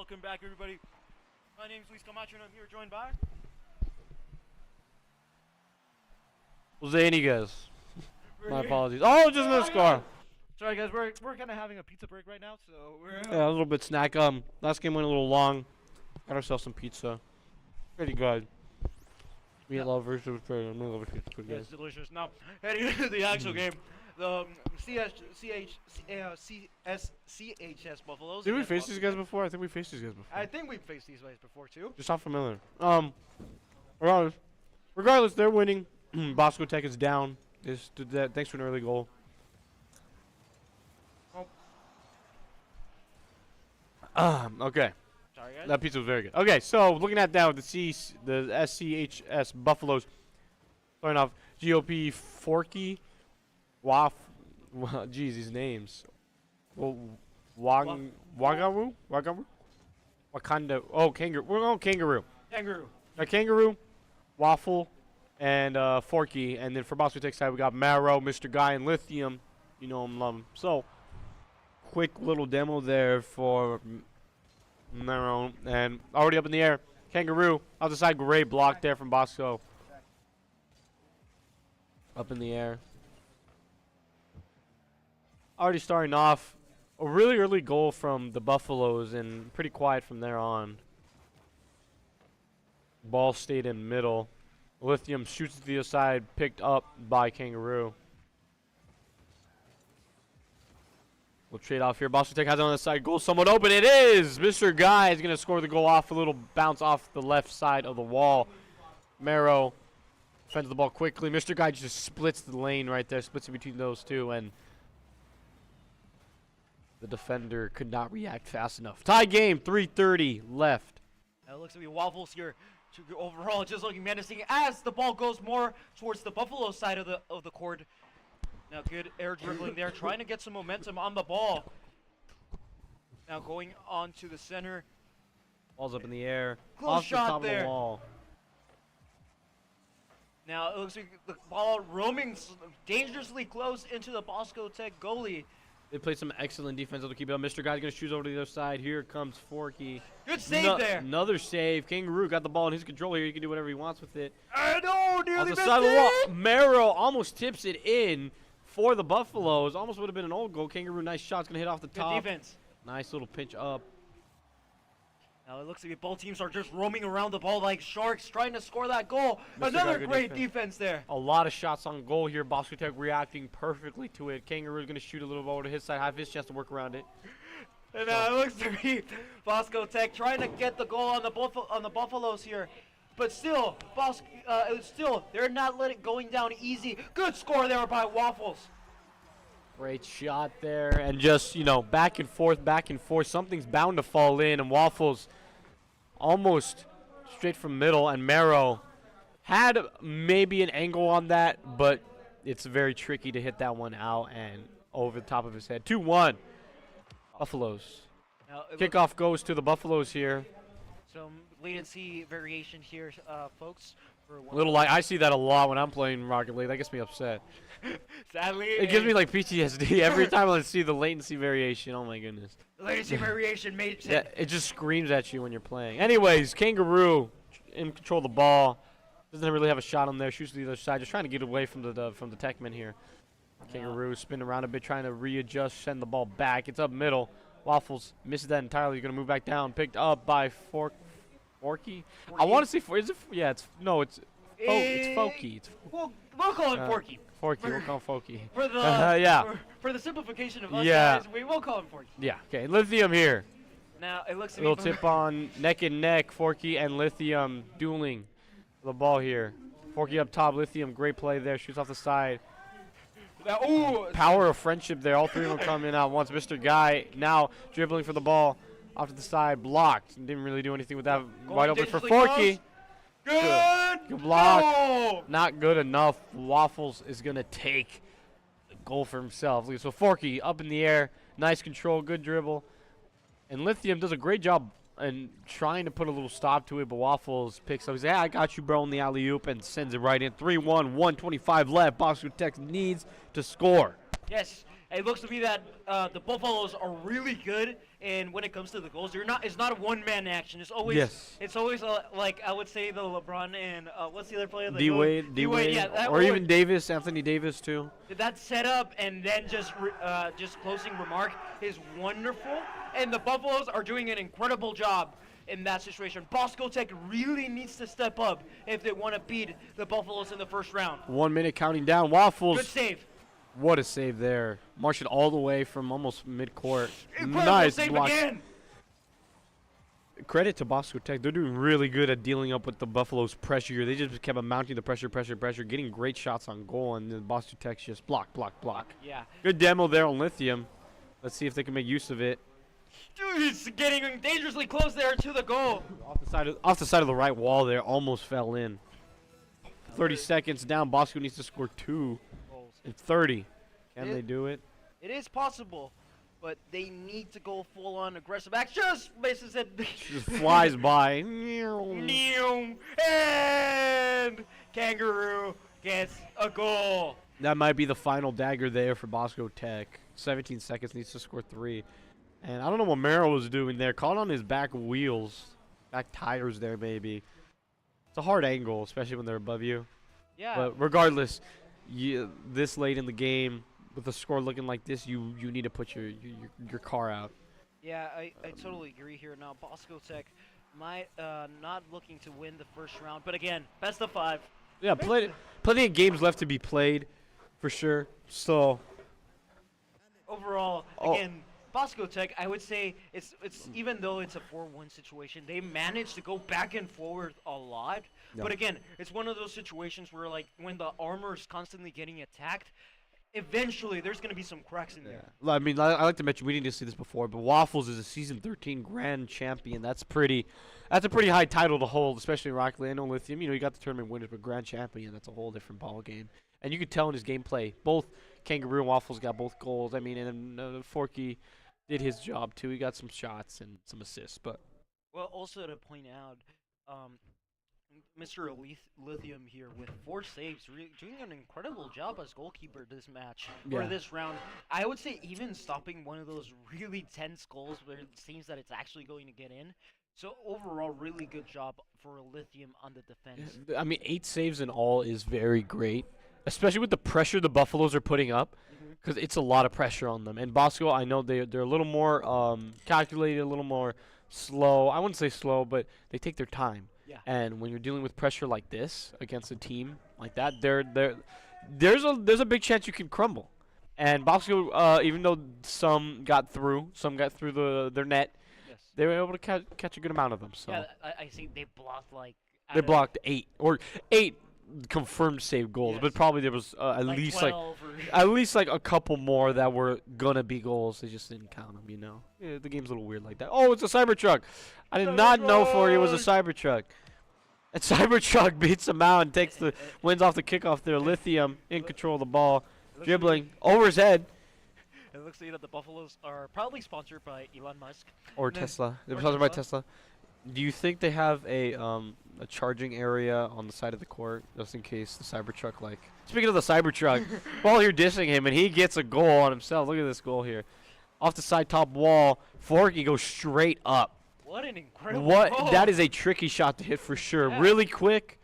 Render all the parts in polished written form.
welcome back, everybody. My name is Luis Camacho, and I'm here joined by Jose Iniguez. My apologies. Oh, just missed score. Sorry, guys. We're kind of having a pizza break right now, so we're Yeah, a little bit snack. Last game went a little long. Got ourselves some pizza. Pretty good. Meat lovers, it was pretty. Meat lovers, it's pretty good. It's delicious. Now, heading into the actual game, the CHS Buffaloes. Did we face these guys before? I think we faced these guys before. I think we've faced these guys before too. Just not familiar. Regardless, they're winning. Bosco Tech is down. Thanks for an early goal. Okay. Sorry, guys. That pizza was very good. Okay, so looking at that with the SCHS Buffaloes, starting off GOP Forky, geez, these names. Well, Wagaru, Wakanda. Oh, Kangaroo. We're going Kangaroo. Kangaroo, Waffle, and Forky. And then for Bosco Tech side, we got Marrow, Mr. Guy, and Lithium. You know him, love him. So, quick little demo there for Marrow, and already up in the air. Kangaroo out the side, great block there from Bosco. Up in the air. Already starting off a really early goal from the Buffaloes, and pretty quiet from there on. Ball stayed in middle. Lithium shoots to the other side, picked up by Kangaroo. We'll trade off here. Boston Tech has it on the side. Goal somewhat open. It is! Mr. Guy is going to score the goal off a little bounce off the left side of the wall. Marrow defends the ball quickly. Mr. Guy just splits the lane right there. Splits it between those two. And the defender could not react fast enough. Tie game. 3:30 left. It looks to be Waffles here. Overall, just looking menacing as the ball goes more towards the Buffalo side of the court. Now, good air dribbling there, trying to get some momentum on the ball. Now going on to the center. Ball's up in the air. Close off shot the top there. Of the wall. Now it looks like the ball roaming dangerously close into the Bosco Tech goalie. They played some excellent defense to keep it up. Mr. Guy's going to shoot over to the other side. Here comes Forky. Good save there. Another save. Kangaroo got the ball in his control here. He can do whatever he wants with it. I know, nearly on the missed side of the wall. it. Marrow almost tips it in for the Buffaloes. Almost would have been an old goal. Kangaroo, nice shot's going to hit off the top. Good defense. Nice little pinch up. Now it looks like both teams are just roaming around the ball like sharks, trying to score that goal. Mr. Another Guy, great defense there. A lot of shots on goal here. Bosco Tech reacting perfectly to it. Kangaroo's going to shoot a little over to his side, have his chance to work around it. And it looks to be Bosco Tech trying to get the goal on the Buffaloes here. But still, they're not going down easy. Good score there by Waffles. Great shot there, and just, back and forth. Something's bound to fall in, and Waffles almost straight from middle, and Marrow had maybe an angle on that, but it's very tricky to hit that one out and over the top of his head. 2-1, Buffaloes. Now, Kickoff goes to the Buffaloes here. Some latency variation here, folks. I see that a lot when I'm playing Rocket League. That gets me upset. Sadly, it gives me like PTSD every time I see the latency variation. Oh my goodness. The latency variation made yeah, it just screams at you when you're playing. Anyways, Kangaroo in control of the ball. Doesn't really have a shot on there. Shoots to the other side. Just trying to get away from the Techman here. Kangaroo spin around a bit, trying to readjust, send the ball back. It's up middle. Waffles misses that entirely. You're gonna move back down. Picked up by Forky. I want to say it's Foky. We'll call him Forky. Forky, we'll call him Foky. For the yeah. For the simplification of us guys, we will call him Forky. Yeah. Okay. Lithium here. Now it looks. A little tip on neck and neck. Forky and Lithium dueling the ball here. Forky up top. Lithium, great play there. Shoots off the side. Now, ooh. Power of friendship there. All three of them coming out once. Mr. Guy now dribbling for the ball. Off to the side, blocked. Didn't really do anything with that. Wide open for Forky. Good block. Goal. Not good enough. Waffles is going to take the goal for himself. So Forky up in the air. Nice control, good dribble. And Lithium does a great job in trying to put a little stop to it, but Waffles picks up. He's like, I got you, bro, in the alley-oop, and sends it right in. 3-1, 1:25 left. Bosco Tech needs to score. Yes, it looks to be that the Buffaloes are really good and when it comes to the goals, it's not a one-man action. It's always like I would say the LeBron and what's the other player? D Wade, yeah, or even Davis, Anthony Davis too. That setup and then just closing remark is wonderful, and the Buffaloes are doing an incredible job in that situation. Bosco Tech really needs to step up if they want to beat the Buffaloes in the first round. 1 minute counting down. Waffles. Good save. What a save there. Marched it all the way from almost mid-court. Incredible save block. Again. Credit to Bosco Tech. They're doing really good at dealing up with the Buffalo's pressure. They just kept mounting the pressure, getting great shots on goal, and then Bosco Tech's just block. Yeah. Good demo there on Lithium. Let's see if they can make use of it. Dude, he's getting dangerously close there to the goal. Off the side of the right wall there, almost fell in. 30 seconds down. Bosco needs to score 2 in 30. Can they do it? It is possible, but they need to go full-on aggressive action. Just flies by. And Kangaroo gets a goal. That might be the final dagger there for Bosco Tech. 17 seconds, needs to score 3. And I don't know what Merrill was doing there. Caught on his back wheels. Back tires there, maybe. It's a hard angle, especially when they're above you. Yeah. But regardless, this late in the game, with the score looking like this, you need to put your car out. Yeah, I totally agree here. Now, Bosco Tech might not looking to win the first round. But again, best of 5. Yeah, plenty of games left to be played, for sure. So overall, again, Bosco Tech, I would say it's even though it's a 4-1 situation, they managed to go back and forward a lot. Yeah. But again, it's one of those situations where, like, when the armor is constantly getting attacked, eventually there's going to be some cracks in there. I mean, I like to mention, we didn't see this before, but Waffles is a season 13 grand champion. That's a pretty high title to hold, especially in Rocket League. I know Lithium, you got the tournament winners, but grand champion, that's a whole different ball game. And you could tell in his gameplay, both Kangaroo and Waffles got both goals. I mean, and Forky did his job too. He got some shots and some assists, but also to point out, Mr. Lithium here with 4 saves, doing an incredible job as goalkeeper this match or this round. I would say even stopping one of those really tense goals where it seems that it's actually going to get in. So overall, really good job for Lithium on the defense. I mean, 8 saves in all is very great, especially with the pressure the Buffaloes are putting up. Because it's a lot of pressure on them. And Bosco, I know they're a little more calculated, a little more slow. I wouldn't say slow, but they take their time. Yeah. And when you're dealing with pressure like this against a team like that, there's a big chance you can crumble. And Bosco, even though some got through their net, they were able to catch a good amount of them. So yeah, I see they blocked they blocked 8 confirmed save goals, but probably there was at least like a couple more that were gonna be goals. They just didn't count them, Yeah, the game's a little weird like that. Oh, it's a Cybertruck. I did not know for it was a Cybertruck. And Cybertruck beats him out and wins off the kickoff there. Lithium in control of the ball, dribbling over his head. It looks like the Buffaloes are probably sponsored by Elon Musk or Tesla. They're sponsored by Tesla. Do you think they have a charging area on the side of the court just in case the Cybertruck, Speaking of the Cybertruck, while you're dissing him and he gets a goal on himself. Look at this goal here. Off the side top wall, Forky goes straight up. What an incredible goal. That is a tricky shot to hit for sure. Yeah. Really quick.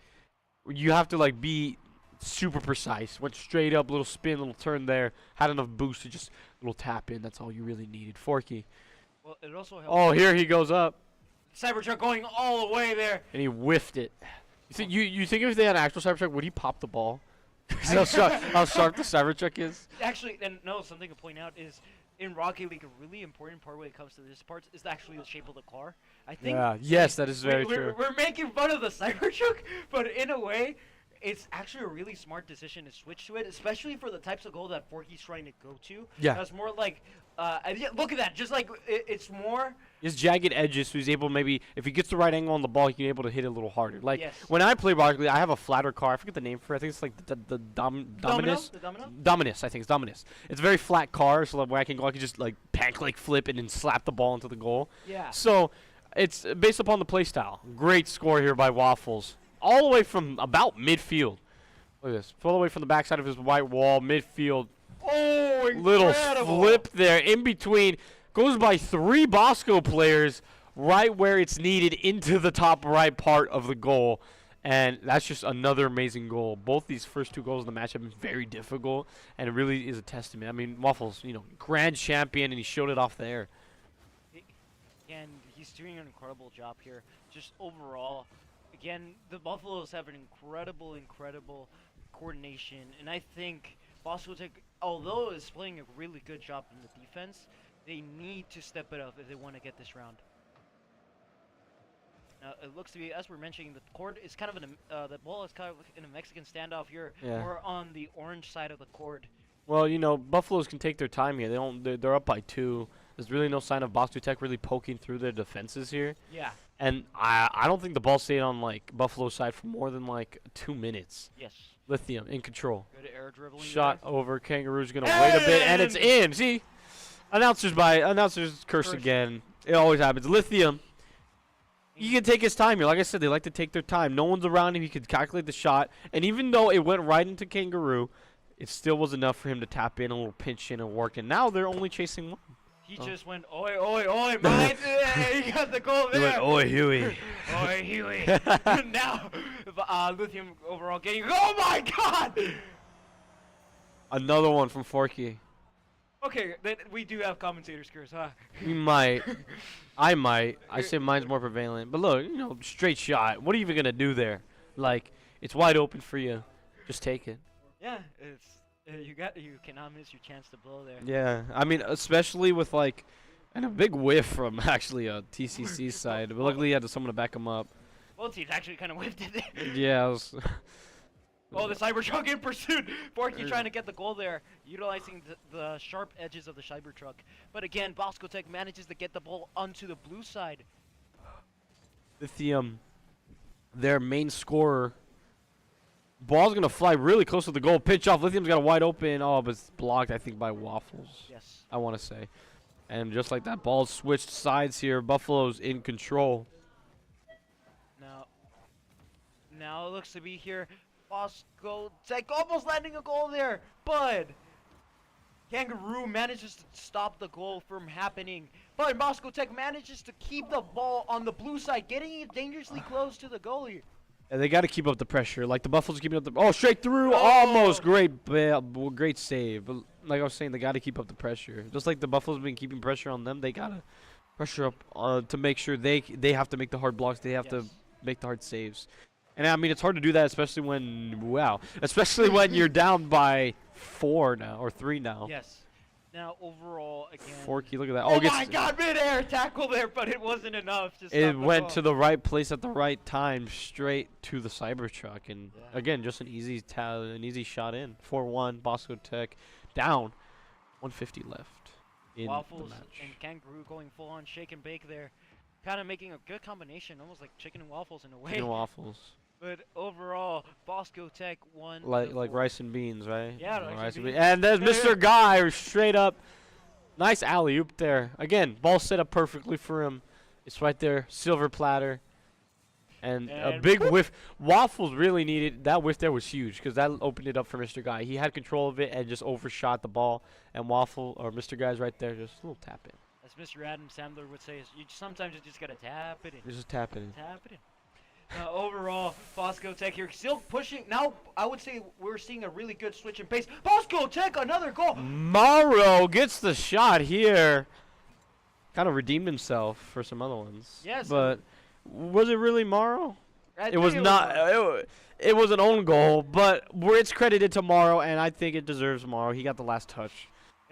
You have to be super precise. Went straight up, little spin, little turn there. Had enough boost to just little tap in. That's all you really needed. Forky. Well, it also helps. Oh, here he goes up. Cybertruck going all the way there. And he whiffed it. You think if they had an actual Cybertruck, would he pop the ball? how sharp the Cybertruck is? Actually, and no, something to point out is in Rocket League, a really important part when it comes to this part is actually the shape of the car. I think. Yeah. Yes, that is very true. We're making fun of the Cybertruck, but in a way, it's actually a really smart decision to switch to it, especially for the types of goal that Forky's trying to go to. Yeah. That's more like, look at that. Just like it's more. His jagged edges, so he's able maybe, if he gets the right angle on the ball, he can be able to hit it a little harder. When I play Rocket League, I have a flatter car. I forget the name for it. I think it's like the Dominus. The Domino? Dominus, I think it's Dominus. It's a very flat car, so where I can just flip it and slap the ball into the goal. Yeah. So it's based upon the play style. Great score here by Waffles. All the way from about midfield. Look at this. All the way from the backside of his white wall, midfield. Oh, incredible. Little flip there in between. goes by 3 Bosco players right where it's needed into the top right part of the goal. And that's just another amazing goal. Both these first 2 goals in the match have been very difficult, and it really is a testament. I mean, Waffles, grand champion, and he showed it off there. And he's doing an incredible job here. Just overall, again, the Buffaloes have an incredible coordination, and I think Bosco Tech, although is playing a really good job in the defense, they need to step it up if they want to get this round. Now, it looks to be, as we're mentioning, the court is kind of the ball is kind of in a Mexican standoff here. Yeah. We're on the orange side of the court. Well, Buffaloes can take their time here. They're up by 2. There's really no sign of Bosco Tech really poking through their defenses here. Yeah. And I don't think the ball stayed on Buffalo's side for more than 2 minutes. Yes. Lithium in control. Good air dribbling. Shot over. Kangaroo's gonna wait a bit, and it's in. See, announcers curse again. It always happens. Lithium. He can take his time here. Like I said, they like to take their time. No one's around him. He could calculate the shot, and even though it went right into Kangaroo, it still was enough for him to tap in a little pinch in and work. And now they're only chasing 1. He just went, oi, oi, oi, mate. He got the goal there. He went, oi, Huey. Oi, Huey. Now, Lithium overall getting, oh my God! Another one from Forky. Okay, then we do have commentators' curse, huh? We might. I might. I say mine's more prevalent. But look, straight shot. What are you even going to do there? It's wide open for you. Just take it. Yeah, it's you cannot miss your chance to blow there. Yeah, I mean, especially with and a big whiff from actually TCC's side. But luckily, he had someone to back him up. Both teams actually kind of whiffed it there. Yeah. Oh, the Cybertruck in pursuit. Forky trying to get the goal there, utilizing the sharp edges of the Cybertruck. But again, Bosco Tech manages to get the ball onto the blue side. Lithium, their main scorer. Ball's going to fly really close to the goal. Pitch off. Lithium's got a wide open. Oh, but it's blocked, I think, by Waffles. Yes. I want to say. And just like that, ball switched sides here. Buffalo's in control. Now it looks to be here. Bosco Tech almost landing a goal there, but Kangaroo manages to stop the goal from happening. But Bosco Tech manages to keep the ball on the blue side, getting it dangerously close to the goalie. And they got to keep up the pressure. Like the Buffaloes keeping up the. Oh, straight through. Almost great save. But like I was saying, they got to keep up the pressure. Just like the Buffaloes been keeping pressure on them, they got to pressure up to make sure they have to make the hard blocks. They have to make the hard saves. And I mean, it's hard to do that, especially when you're down by 4 now or 3 now. Yes. Now overall, again. Forky, look at that. Oh my God! Mid-air tackle there, but it wasn't enough. It went to the right place at the right time, straight to the Cybertruck, and again, just an easy shot in. 4-1, Bosco Tech down. 150 left in Waffles the match. And Kangaroo going full on shake and bake there, kind of making a good combination, almost like chicken and waffles in a way. Chicken and waffles. But overall, Bosco Tech won. Like rice and beans, right? Yeah, rice and beans. And there's Mr. Guy straight up. Nice alley-oop there. Again, ball set up perfectly for him. It's right there, silver platter. And a big whiff. Waffles really needed, that whiff there was huge because that opened it up for Mr. Guy. He had control of it and just overshot the ball. And Mr. Guy's right there, just a little tap in. As Mr. Adam Sandler would say, sometimes you just got to tap it in. Just tap it in. Tap it in. Overall, Bosco Tech here still pushing. Now, I would say we're seeing a really good switch in pace. Bosco Tech, another goal. Morrow gets the shot here. Kind of redeemed himself for some other ones. Yes. But was it really Morrow? It was not. It was an own goal, but it's credited to Morrow, and I think it deserves Morrow. He got the last touch.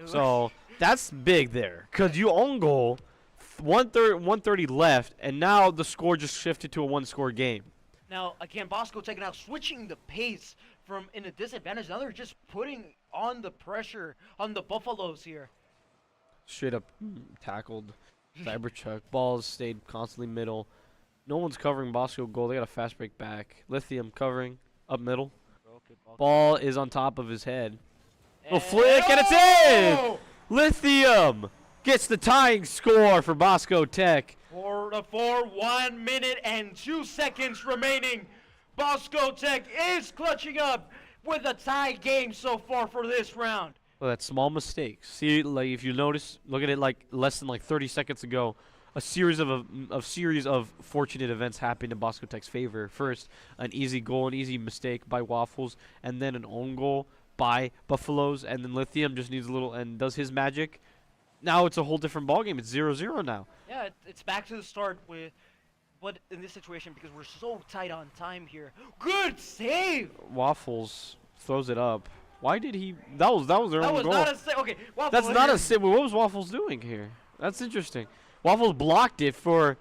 So that's big there. Because you own goal. 130 left, and now the score just shifted to a 1-score game. Now, again, Bosco Tech now switching the pace from in a disadvantage. Now they're just putting on the pressure on the Buffaloes here. Straight up tackled. Cybertruck. Balls stayed constantly middle. No one's covering Bosco goal. They got a fast break back. Lithium covering up middle. Ball is on top of his head. Little flick, and it's in! Lithium gets the tying score for Bosco Tech. 1 minute and 2 seconds remaining. Bosco Tech is clutching up with a tie game so far for this round. Well, that small mistake. See, like if you notice, look at it like less than like 30 seconds ago. A series of fortunate events happened in Bosco Tech's favor. First, an easy goal, an easy mistake by Waffles, and then an own goal by Buffaloes, and then Lithium just needs a little and does his magic. Now it's a whole different ballgame. It's 0-0 now. Yeah, it's back to the start with, but in this situation because we're so tight on time here. Good save. Waffles throws it up. Why did he? That was their own goal. That was not a save. Okay, Waffles. That's not a save. What was Waffles doing here? That's interesting. Waffles blocked it for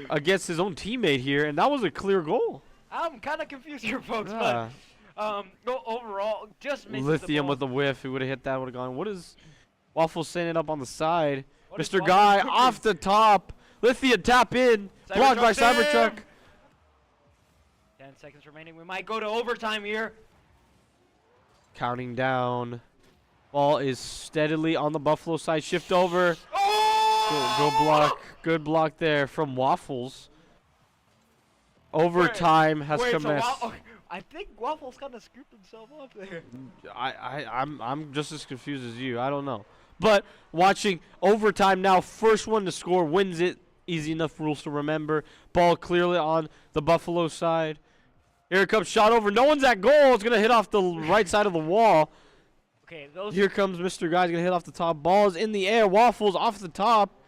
against his own teammate here, and that was a clear goal. I'm kind of confused here, folks, Yeah. but no, overall, just misses Lithium the ball. with the whiff. He would have hit that. Would have gone. What is Waffles sending up on the side? What is Mr. Waffles Guy cooking? off the top. Lithium tap in. Blocked by Cybertruck. 10 seconds remaining. We might go to overtime here. Counting down. Ball is steadily on the Buffalo side. Shift over. Go block. Good block there from Waffles. Overtime has commenced. I think Waffles kind of scooped himself up there. I'm just as confused as you. I don't know. But watching overtime now, first one to score wins it. Easy enough rules to remember. Ball clearly on the Buffalo side. Here it comes, shot over. No one's at goal. It's gonna hit off the right side of the wall. Okay, those. Here comes Mr. Guy's gonna hit off the top. Ball is in the air. Waffles off the top.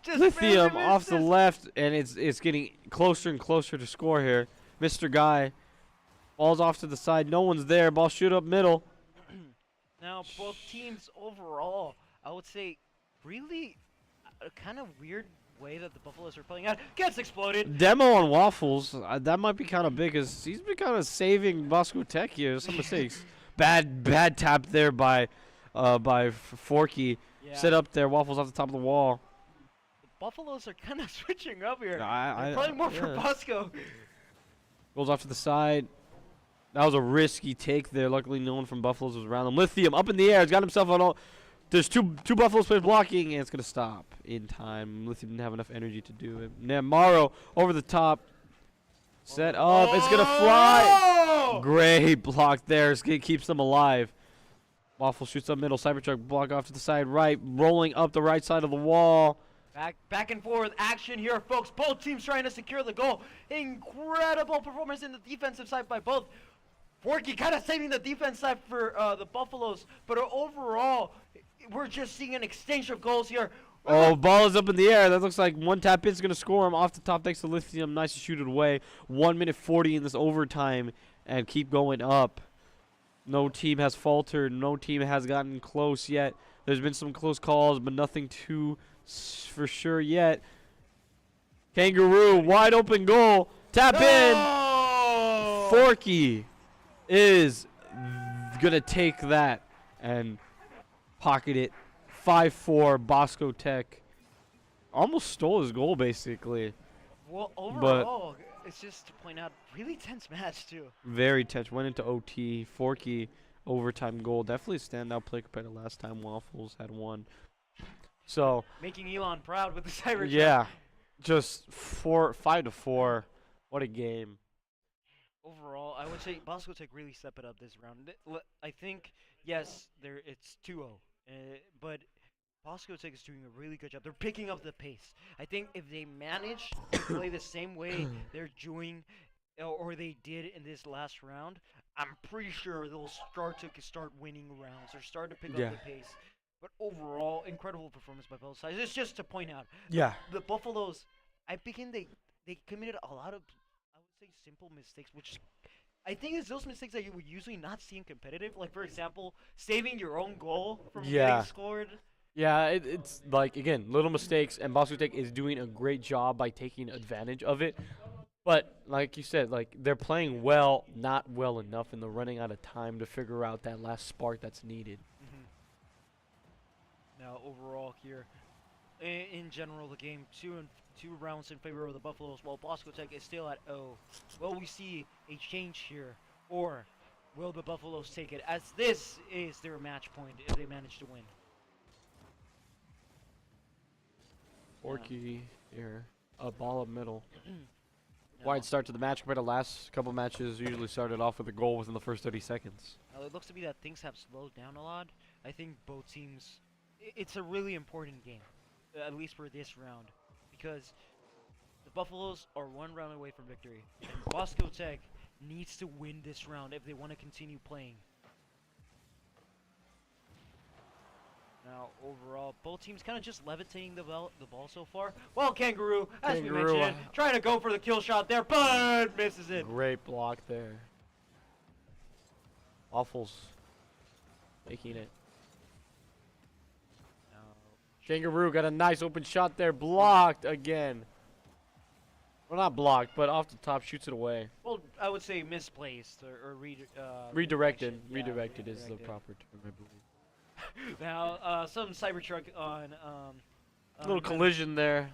Just Lithium barely off the misses. left, and it's getting closer and closer to score here. Mr. Guy, ball's off to the side. No one's there. Ball shoot up middle. Now, both teams overall, I would say, really a kind of weird way that the Buffaloes are playing out. Gets exploded. Demo on Waffles. That might be kind of big, because he's been kind of saving Bosco Tech here. Some mistakes. Bad tap there by Forky. Yeah. Set up there. Waffles off the top of the wall. The Buffaloes are kind of switching up here. I- They're playing more for yeah. Bosco. Goes off to the side. That was a risky take there. Luckily, no one from Buffaloes was around him. Lithium up in the air. He's got himself on all. There's two Buffaloes players blocking, and it's going to stop in time. Lithium didn't have enough energy to do it. Namaro over the top. Set up. It's going to fly. Oh! Great block there. It keeps them alive. Waffle shoots up middle. Cybertruck block off to the side right. Rolling up the right side of the wall. Back and forth action here, folks. Both teams trying to secure the goal. Incredible performance in the defensive side by both. Forky kind of saving the defense side for the Buffaloes, but overall, we're just seeing an exchange of goals here. Oh, ball is up in the air. That looks like one tap in's going to score him off the top thanks to Lithium. Nice to shoot it away. 1 minute 40 in this overtime and keep going up. No team has faltered. No team has gotten close yet. There's been some close calls, but nothing too for sure yet. Kangaroo, wide open goal. Tap in. Forky is going to take that and pocket it. 5-4 Bosco Tech. Almost stole his goal, basically. Well, overall, it's just to point out, really tense match, too. Very tense. Went into OT. Forky, overtime goal. Definitely a standout play compared to last time Waffles had won. So Making Elon proud with the Cybertruck. yeah, just 5-4. What a game. Overall, I would say Bosco Tech really step it up this round. I think, yes, it's 2-0, but Bosco Tech is doing a really good job. They're picking up the pace. I think if they manage to play the same way they're doing, or they did in this last round, I'm pretty sure they'll start winning rounds or start to pick up the pace. But overall, incredible performance by both sides. It's just to point out, Yeah. the Buffaloes, they committed a lot of, I would say, simple mistakes, which I think it's those mistakes that you would usually not see in competitive. Like, for example, saving your own goal from getting scored. Yeah, it's like, again, little mistakes, and Bosco Tech is doing a great job by taking advantage of it. But, like you said, like, they're playing well, not well enough, and they're running out of time to figure out that last spark that's needed. Now, overall here, in general, the game, two rounds in favor of the Buffaloes, while Bosco Tech is still at 0. Will we see a change here, or will the Buffaloes take it, as this is their match point if they manage to win? Forky here, a ball up middle. Wide start to the match compared to last couple matches. Usually started off with a goal within the first 30 seconds. Now, it looks to be that things have slowed down a lot. I think both teams, it's a really important game, at least for this round, because the Buffaloes are 1 round away from victory. And Bosco Tech needs to win this round if they want to continue playing. Now, overall, both teams kind of just levitating the ball so far. Well, Kangaroo, as we mentioned, trying to go for the kill shot there, but misses it. Great block there. Waffles making it. Now, Kangaroo got a nice open shot there. Blocked again. Well, not blocked, but off the top, shoots it away. well, I would say misplaced or Redirected. Yeah, Redirected is the proper term, I believe. Now, some Cybertruck on. Little collision there.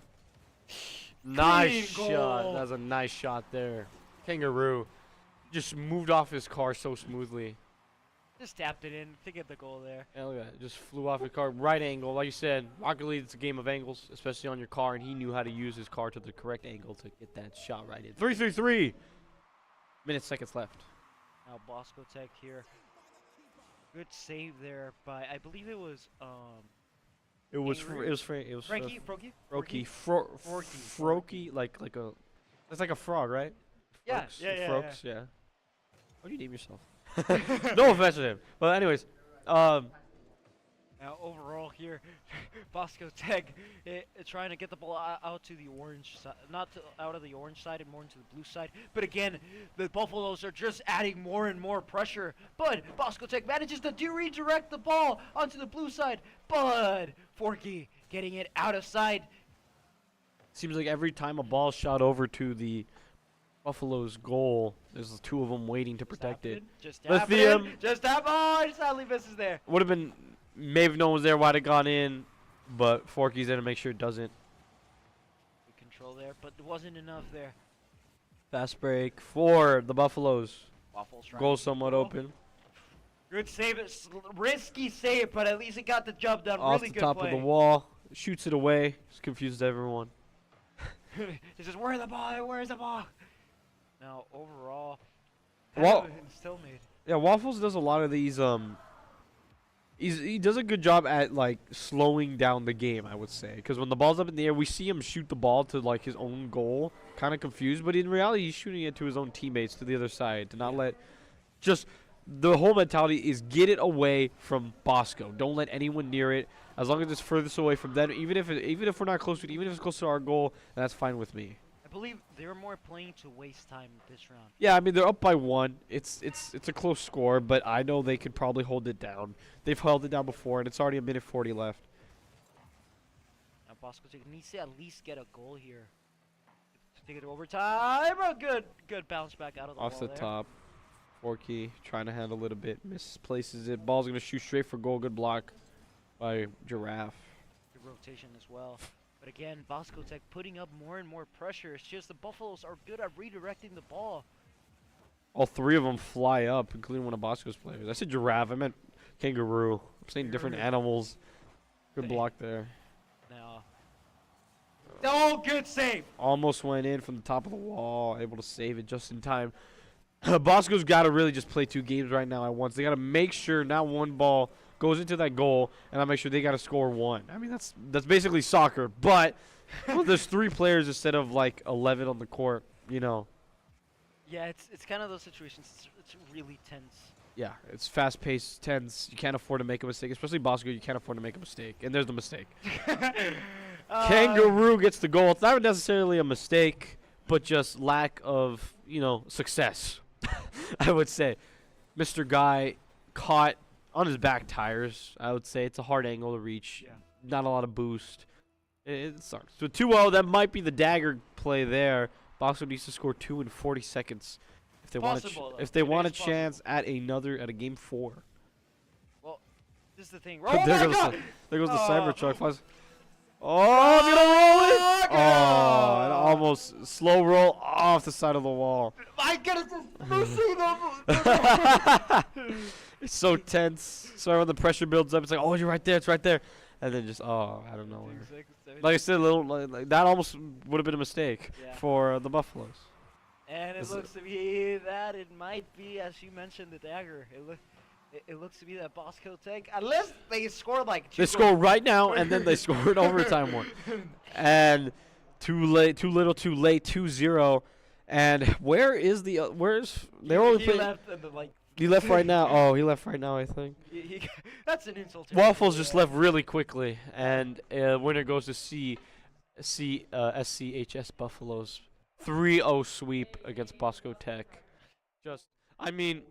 Nice Clean shot. goal. That was a nice shot there. Kangaroo just moved off his car so smoothly. Just tapped it in to get the goal there. Hell yeah, just flew off his car. Right angle. Like you said, Rocket League, it's a game of angles, especially on your car, and he knew how to use his car to the correct angle to get that shot right in. 3-3-3. Minutes, seconds left. Now, Bosco Tech here. Good save there by, I believe it was, It was Kangaroo? Frankie. Froky? Froky, like a. That's like a frog, right? Yeah, Frogs? yeah. Frogs, yeah. How do you name yourself? No offense to him. But anyways, Now, overall here, Bosco Tech trying to get the ball out to the orange side, out of the orange side and more into the blue side. But again, the Buffaloes are just adding more and more pressure. But Bosco Tech manages to redirect the ball onto the blue side. But Forky getting it out of sight. seems like every time a ball shot over to the Buffalo's goal, there's 2 of them waiting to protect it. Just Lithium. oh, it sadly misses there. Would have been, maybe if no one was there, why'd have gone in, but Forky's there to make sure it doesn't. Good control there, but it wasn't enough there. Fast break for the Buffaloes. Waffles trying Goal to somewhat goal. open. Good save, risky save, but at least it got the job done. Off Really the good top play. of the wall. Shoots it away. Just confuses everyone. He says, "Where's the ball? Where's the ball?" Now, overall, Well- still made. Yeah, Waffles does a lot of these. He does a good job at like slowing down the game, I would say, because when the ball's up in the air, we see him shoot the ball to like his own goal, kind of confused, but in reality, he's shooting it to his own teammates to the other side to not let. Just the whole mentality is get it away from Bosco. Don't let anyone near it. As long as it's furthest away from them, even if we're not close to it, even if it's close to our goal, that's fine with me. I believe they're more playing to waste time this round. Yeah, I mean they're up by 1. It's a close score, but I know they could probably hold it down. They've held it down before, and it's already 1:40 left. Now, Bosco needs to at least get a goal here to take it to overtime. A good bounce back out of the Off wall the there. top, Forky trying to handle it a bit, misplaces it. Ball's gonna shoot straight for goal. Good block by Giraffe. Good rotation as well. But again, Bosco Tech putting up more and more pressure. It's just the Buffaloes are good at redirecting the ball. All 3 of them fly up, including one of Bosco's players. I said Giraffe. I meant Kangaroo. I'm saying different animals. Good block there. Now, oh, good save. Almost went in from the top of the wall, able to save it just in time. Bosco's got to really just play 2 games right now at once. They got to make sure not one ball goes into that goal, and I make sure they got to score 1. I mean, that's basically soccer, but well, there's 3 players instead of like 11 on the court. You know. Yeah, it's kind of those situations. It's really tense. Yeah, it's fast-paced, tense. You can't afford to make a mistake, especially Bosco. You can't afford to make a mistake, and there's the mistake. Kangaroo gets the goal. It's not necessarily a mistake, but just lack of, success, I would say. Mr. Guy caught on his back tires, I would say. It's a hard angle to reach. Yeah. Not a lot of boost. It sucks. So 2-0, that might be the dagger play there. Bosco needs to score 2 in 40 seconds if they want a chance at a game 4. Well, this is the thing. There goes the Cybertruck. Oh, it's gonna roll it! Oh, and almost slow roll off the side of the wall. I gotta just It's so tense. So when the pressure builds up, it's like, oh, you're right there. It's right there. And then just, I don't know. Like I said, like that almost would have been a mistake for the Buffaloes. And it Is it- looks to be that it might be, as you mentioned, the dagger. It looks to be that Bosco Tech, unless they score like They two score goals. right now, and then they score an overtime one. And too late, too little, too late, 2-0. And where is the where's they're only He playing? left and then, like He left right now. Oh, he left right now, I think. that's an insult. To Waffles everybody, just left really quickly, and winner goes to SCHS Buffaloes 3-0 sweep against Bosco Tech. Just, I mean,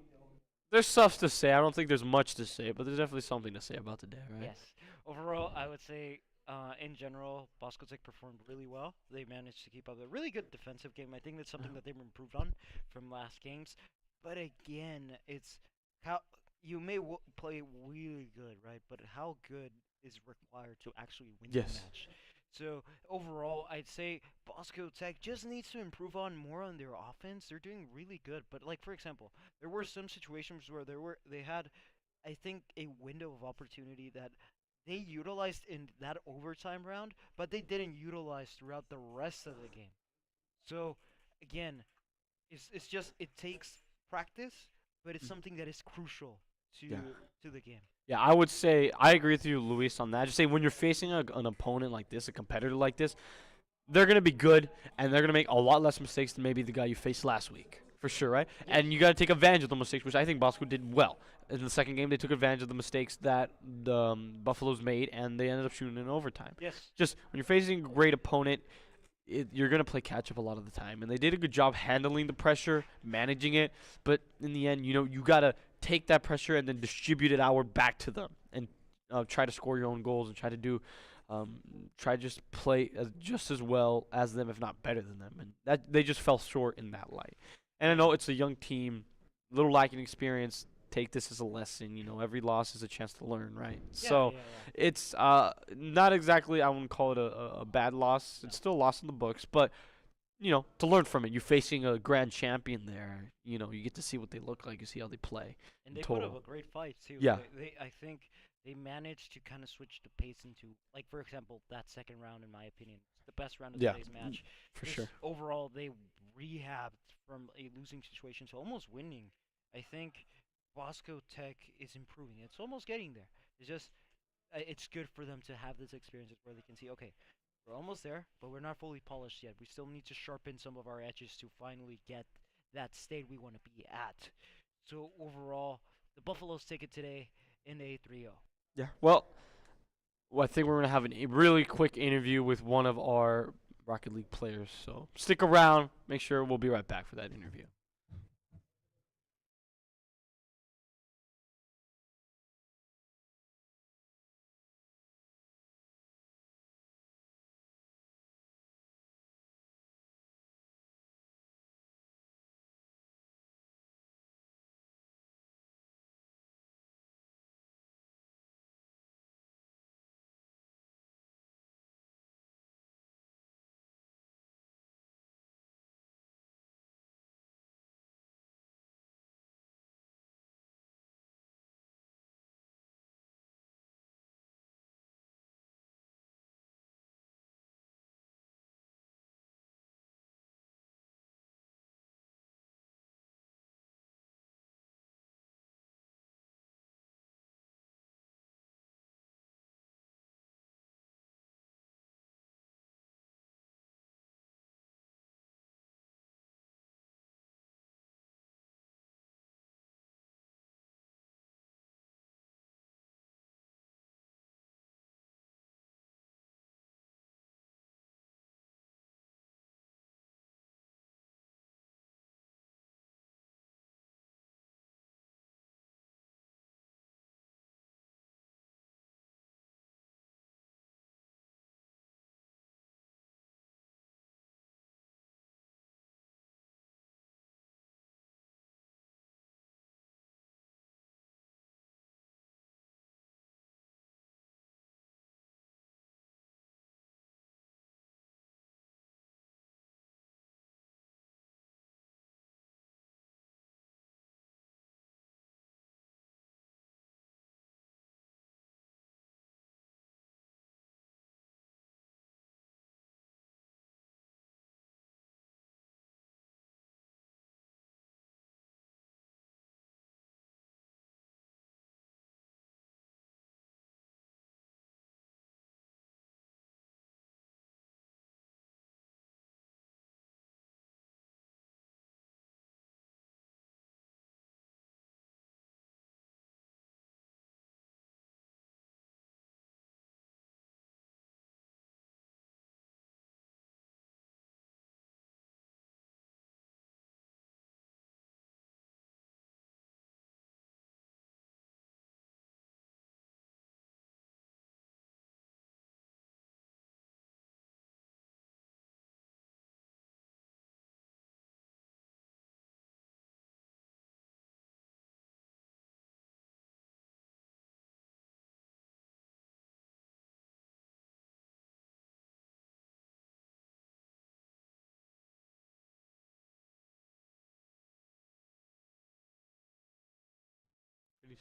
there's stuff to say. I don't think there's much to say, but there's definitely something to say about the day, right? Yes. Overall, I would say, in general, Bosco Tech performed really well. They managed to keep up a really good defensive game. I think that's something that they've improved on from last games. But again, it's how you may play really good, right? But how good is required to actually win the Yes. match? So overall, I'd say Bosco Tech just needs to improve on more on their offense. They're doing really good, but like for example, there were some situations where they had, I think, a window of opportunity that they utilized in that overtime round, but they didn't utilize throughout the rest of the game. So again, it's just it takes practice, but it's something that is crucial to Yeah. to the game. Yeah, I would say I agree with you, Luis, on that. Just say when you're facing an opponent like this, a competitor like this, they're gonna be good and they're gonna make a lot less mistakes than maybe the guy you faced last week, for sure, right? Yes. And you got to take advantage of the mistakes, which I think Bosco did well. In the second game, they took advantage of the mistakes that the Buffaloes made, and they ended up shooting in overtime. Yes. Just when you're facing a great opponent, you're gonna play catch up a lot of the time, and they did a good job handling the pressure, managing it. But in the end, you gotta take that pressure and then distribute it outward back to them, and try to score your own goals and try to do, try to just play just as well as them, if not better than them. And that they just fell short in that light. And I know it's a young team, little lacking experience. Take this as a lesson. Every loss is a chance to learn, right? Yeah, So yeah, it's not exactly, I wouldn't call it a bad loss. No. It's still a loss in the books, but to learn from it. You're facing a grand champion there. You get to see what they look like. You see how they play. And they put Total. up a great fight too. Yeah. I think they managed to kind of switch the pace into, like for example, that second round, in my opinion, it's the best round of Yeah, today's match. for Just sure. overall, they rehabbed from a losing situation to almost winning. I think Bosco Tech is improving. It's almost getting there. It's just it's good for them to have this experiences where they can see, okay, we're almost there, but we're not fully polished yet. We still need to sharpen some of our edges to finally get that state we want to be at. So overall, the Buffaloes take it today in a 3-0. Yeah. Well, I think we're gonna have a really quick interview with one of our Rocket League players. So stick around. Make sure we'll be right back for that interview.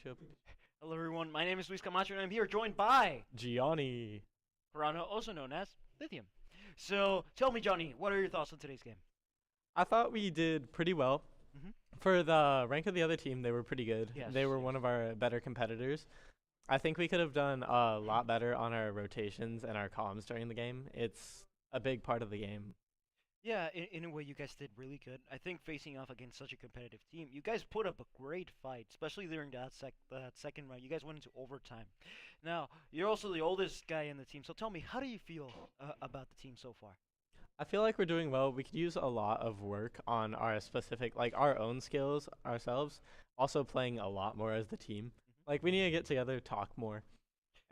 Hello everyone, my name is Luis Camacho and I'm here joined by Gianni. Pirano, also known as Lithium. So tell me, Johnny, what are your thoughts on today's game? I thought we did pretty well. Mhm. For the rank of the other team, they were pretty good. Yes, They were yes. one of our better competitors. I think we could have done a lot better on our rotations and our comms during the game. It's a big part of the game. Yeah, in a way, you guys did really good. I think facing off against such a competitive team, you guys put up a great fight, especially during that second round. You guys went into overtime. Now, you're also the oldest guy in the team, so tell me, how do you feel about the team so far? I feel like we're doing well. We could use a lot of work on our specific, like our own skills ourselves. Also playing a lot more as the team. Like we need to get together, talk more.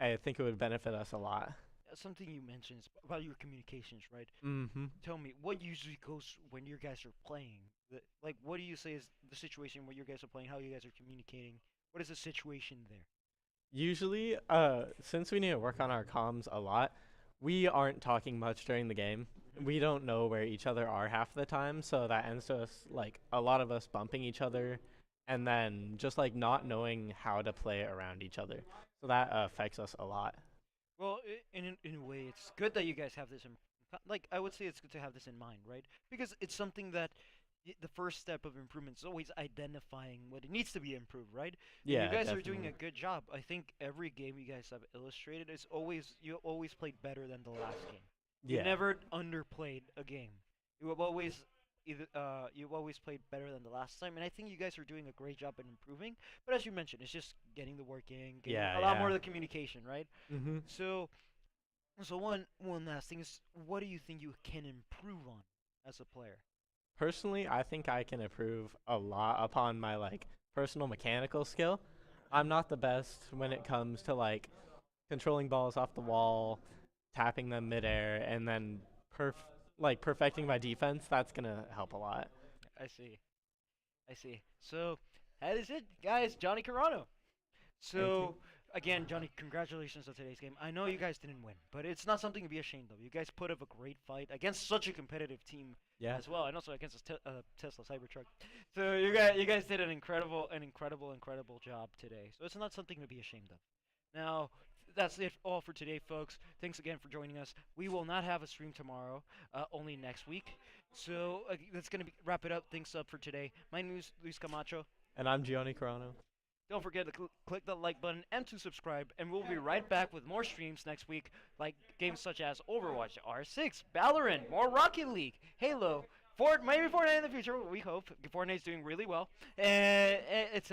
I think it would benefit us a lot. Something you mentioned is about your communications, right? Mm-hmm. Tell me, what usually goes when you guys are playing? Like, what do you say is the situation where you guys are playing, how you guys are communicating? What is the situation there? Usually, since we need to work on our comms a lot, we aren't talking much during the game. We don't know where each other are half the time, so that ends to us, like, a lot of us bumping each other, and then just, like, not knowing how to play around each other. So that affects us a lot. Well, in a way, it's good that you guys have this like I would say it's good to have this in mind, right? Because it's something that the first step of improvement is always identifying what it needs to be improved, right? And Yeah, you guys are doing a definitely. good job. I think every game you guys have illustrated is always you always played better than the last game. You Yeah. never underplayed a game. You have always you've always played better than the last time, and I think you guys are doing a great job in improving. But as you mentioned, it's just getting the work in, getting Yeah, a lot more yeah. of the communication, right? Mm-hmm. So, so one last thing is, what do you think you can improve on as a player? Personally, I think I can improve a lot upon my, like, personal mechanical skill. I'm not the best when it comes to, like, controlling balls off the wall, tapping them midair, and then perfecting my defense. That's gonna help a lot. I see. I see. So that is it, guys. Johnny Carano. Thank you. So again, Johnny, congratulations on today's game. I know you guys didn't win, but it's not something to be ashamed of. You guys put up a great fight against such a competitive team Yeah. as well, and also against a Tesla Cybertruck. So you guys did an incredible job today. So it's not something to be ashamed of. Now, that's it all for today, folks. Thanks again for joining us. We will not have a stream tomorrow, only next week. So that's gonna wrap it up. Things up for today. My name is Luis Camacho. And I'm Gianni Carano. Don't forget to click the like button and to subscribe, and we'll be right back with more streams next week, like games such as Overwatch, R6, Valorant, more Rocket League, Halo, maybe Fortnite in the future. We hope Fortnite's doing really well, and it's